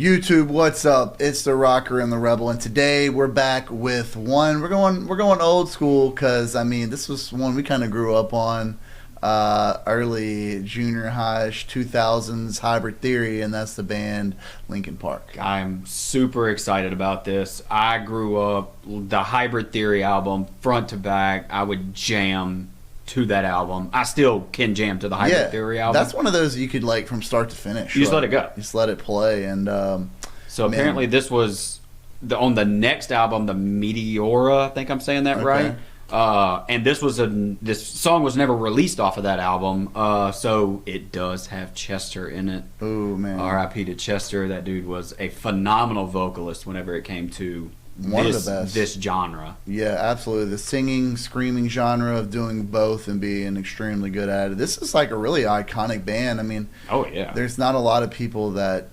YouTube, what's up? It's the Rocker and the Rebel, and today we're back with one. We're going old school because I mean this was one we kind of grew up on, early junior high-ish 2000s hybrid theory, and that's the band Linkin Park. I'm super excited about this. I grew up the Hybrid Theory album front to back. I would jam to that album. I still can jam to the Hybrid Theory album. That's one of those you could like from start to finish. You just let it go. Just let it play. And so apparently this was on the next album, the Meteora. I think I'm saying that right. And this song was never released off of that album. So it does have Chester in it. Oh man. R.I.P. to Chester. That dude was a phenomenal vocalist whenever it came to one of the best. This genre. Yeah, absolutely. The singing, screaming genre of doing both and being extremely good at it. This is like a really iconic band. I mean, oh yeah, there's not a lot of people that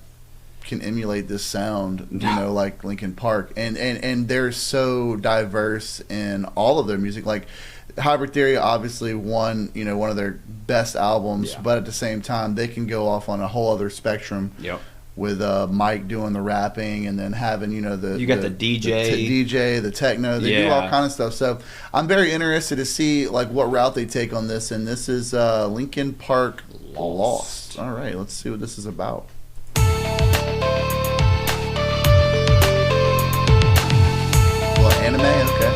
can emulate this sound, you know, like Linkin Park, and they're so diverse in all of their music. Like Hybrid Theory, obviously one of their best albums, but at the same time, they can go off on a whole other spectrum. Yep. With Mike doing the rapping and then having the DJ, the techno, they do all kind of stuff. So I'm very interested to see like what route they take on this. And this is Linkin Park Lost. All right, let's see what this is about. Well, anime, okay.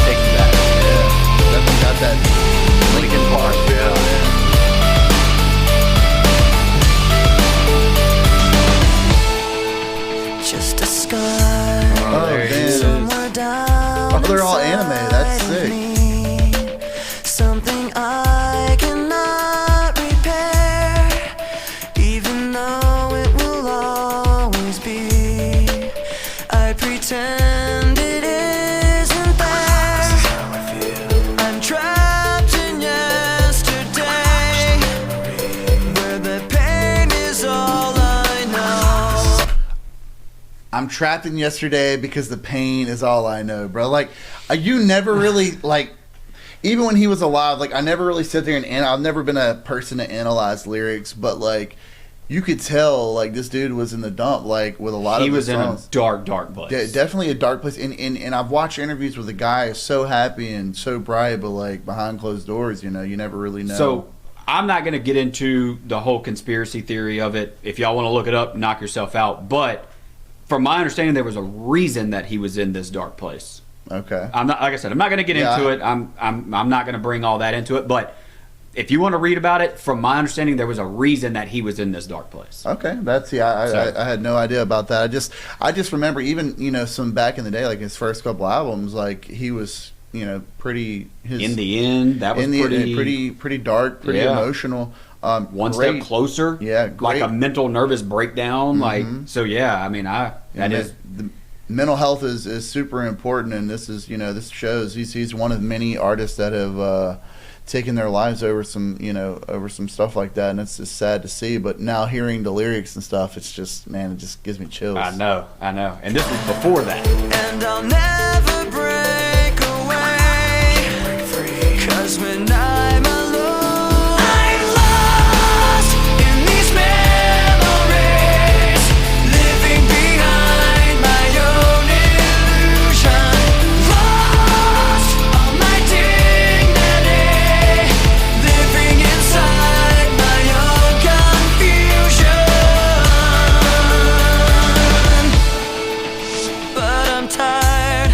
Takes you back, definitely got that Linkin Park. Just a scar. Oh, they're all anime. That's sick. Something I cannot repair, even though it will always be. I pretend it isn't there. I'm trapped in yesterday, where the pain is all I know. I'm trapped in yesterday because the pain is all I know, bro. Like, you never really, like, even when he was alive, like, I never really sit there and I've never been a person to analyze lyrics, but, like, you could tell, like, this dude was in the dump, like, with a lot of his songs. He was in a dark place. Yeah, definitely a dark place. And I've watched interviews with the guy who's so happy and so bright, but, like, behind closed doors, you know, you never really know. So, I'm not going to get into the whole conspiracy theory of it. If y'all want to look it up, knock yourself out. But from my understanding, there was a reason that he was in this dark place. Okay. I'm not, like I said, I'm not going to get into it. I'm not going to bring all that into it. But if you want to read about it, from my understanding, there was a reason that he was in this dark place. Okay, I had no idea about that. I just remember even some back in the day, like his first couple albums, like he was pretty. In the end, that was pretty dark, pretty emotional. One step closer, great. Like a mental nervous breakdown, like so. Yeah, I mean, the mental health is super important, and this is this shows he's one of many artists that have taken their lives over some stuff like that, and it's just sad to see. But now hearing the lyrics and stuff, it's just it just gives me chills. I know, and this was before that. And I'll never break away, 'cause when I'm alone, I'm lost in these memories, living behind my own illusion, lost all my dignity, living inside my own confusion. But I'm tired,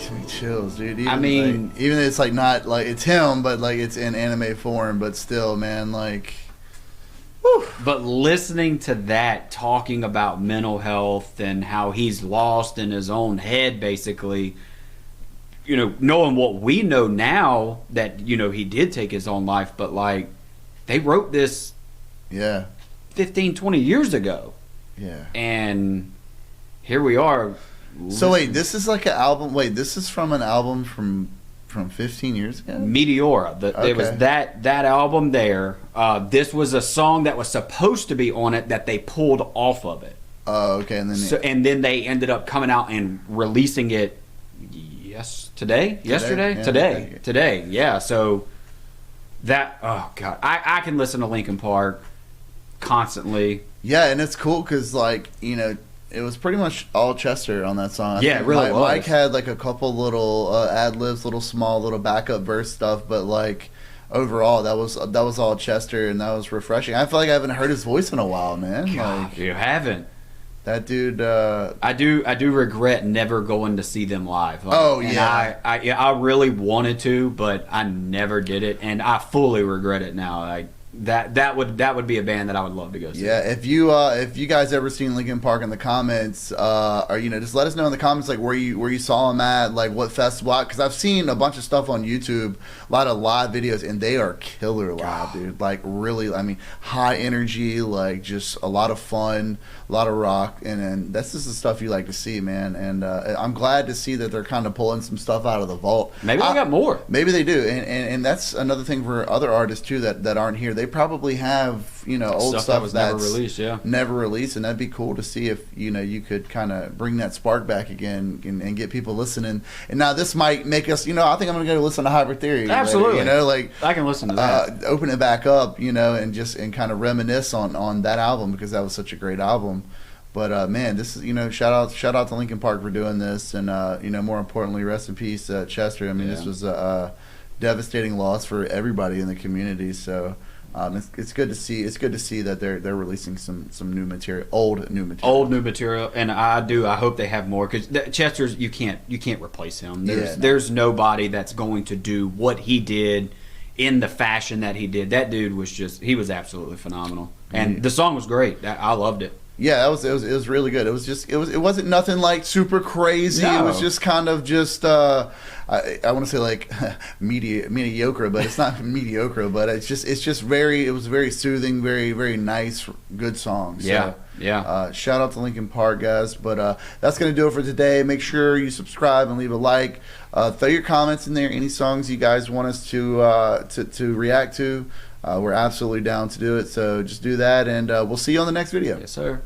gives me chills, dude. Even, I mean, like, even it's like not like it's him, but like it's in anime form, but still, man, like. Whew. But listening to that, talking about mental health and how he's lost in his own head, basically, you know, knowing what we know now that, you know, he did take his own life, but like they wrote this 15, 20 years ago. Yeah. And here we are. So wait, this is like an album. Wait, this is from an album from 15 years ago? Meteora. There was that album there. This was a song that was supposed to be on it that they pulled off of it. Oh, okay. And then they ended up coming out and releasing it today. Yeah. So that, oh God, I can listen to Linkin Park constantly. Yeah, and it's cool because, like, you know, it was pretty much all Chester on that song. Yeah, it really was. Mike had like a couple little ad libs, little backup verse stuff, but like overall, that was all Chester, and that was refreshing. I feel like I haven't heard his voice in a while, man. God, like, you haven't. That dude. I do regret never going to see them live. I really wanted to, but I never did it, and I fully regret it now. Like that would be a band that I would love to go see. Yeah, if you guys ever seen Linkin Park in the comments, or you know, just let us know in the comments like where you saw them at, like what festival. Because I've seen a bunch of stuff on YouTube, a lot of live videos, and they are killer live, dude. Like really, I mean, high energy, like just a lot of fun, a lot of rock, and that's just the stuff you like to see, man. And I'm glad to see that they're kind of pulling some stuff out of the vault. Maybe they got more. Maybe they do, and that's another thing for other artists too that aren't here. They probably have, you know, old stuff that was that's never released, and that'd be cool to see if, you know, you could kind of bring that spark back again and get people listening. And now this might make us, you know, I think I'm gonna go listen to Hybrid Theory. Absolutely, later, you know, like I can listen to that. Open it back up, you know, and kind of reminisce on that album because that was such a great album. But man, this is, you know, shout out to Linkin Park for doing this, and you know, more importantly, rest in peace, Chester. I mean, this was a devastating loss for everybody in the community. So. It's good to see. It's good to see that they're releasing some new material, old new material, and I hope they have more because Chester's you can't replace him. There's nobody that's going to do what he did in the fashion that he did. That dude was he was absolutely phenomenal, and the song was great. I loved it. Yeah, it was really good. It wasn't nothing like super crazy. No. It was just kind of just I want to say like mediocre, but it's not mediocre. But it was very soothing, very very nice, good song. So, yeah. Shout out to Linkin Park, guys. But that's gonna do it for today. Make sure you subscribe and leave a like. Throw your comments in there. Any songs you guys want us to react to. We're absolutely down to do it, so just do that, and we'll see you on the next video. Yes, sir.